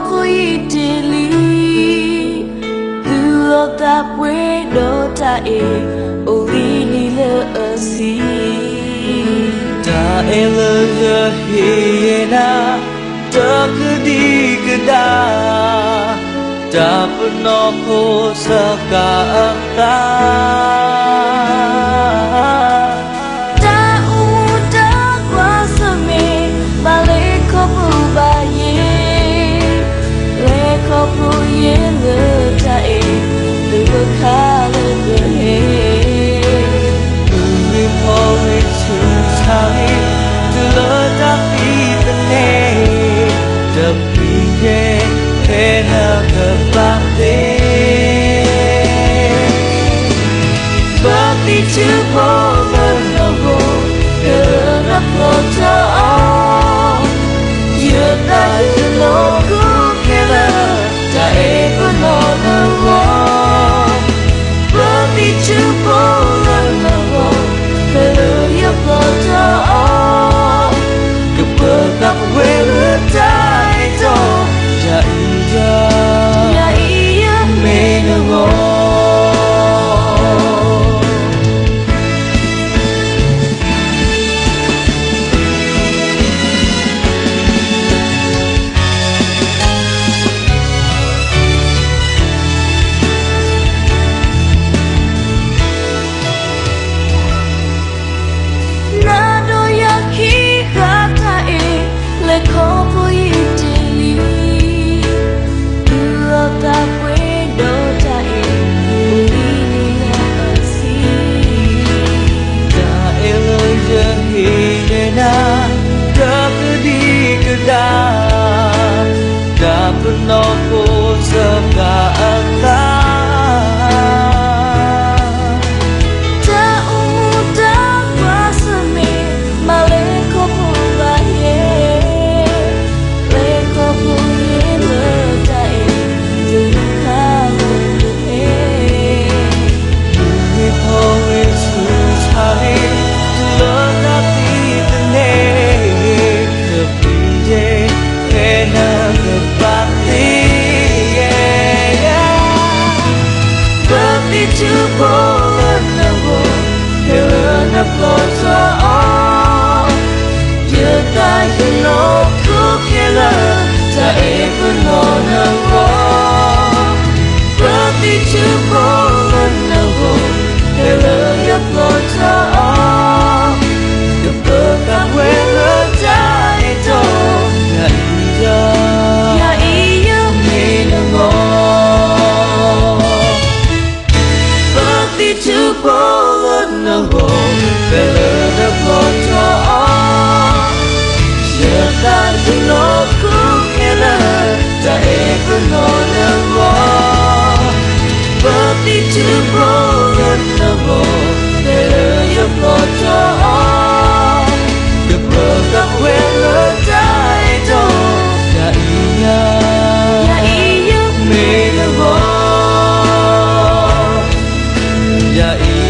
Poitili Lota puedo tae Olini le asi Ta ele le hiena Ta kedi keda Ta penoho saka Ta uda kwasame Balik kopu baye Kopu yen le tae le kale le Umi po le chu chai tu lo ta pi the ne the pi ke he na ka pa de ba ti chu po lo no go ke na po ta you dai lo ku ke la ta e ko no no go ba ti chu po lo no go ke you po ta ke po ta we le dai to ya iya me no go Penoho saka Ta uda kwasame Maleko pubaye Leko puye le tae le kale le We always lose high to love that be the name the PJ and the party But to pull and the wood here and the photo you die you know cook killer to even on the wall But to pull and the wood here your photo the book of where the die to ya iya me no more But to pull and the wood here the photo you die you know cook killer to even on the wall But to pull and the wood here your photo the book of where the die to ya iya me no more ya iya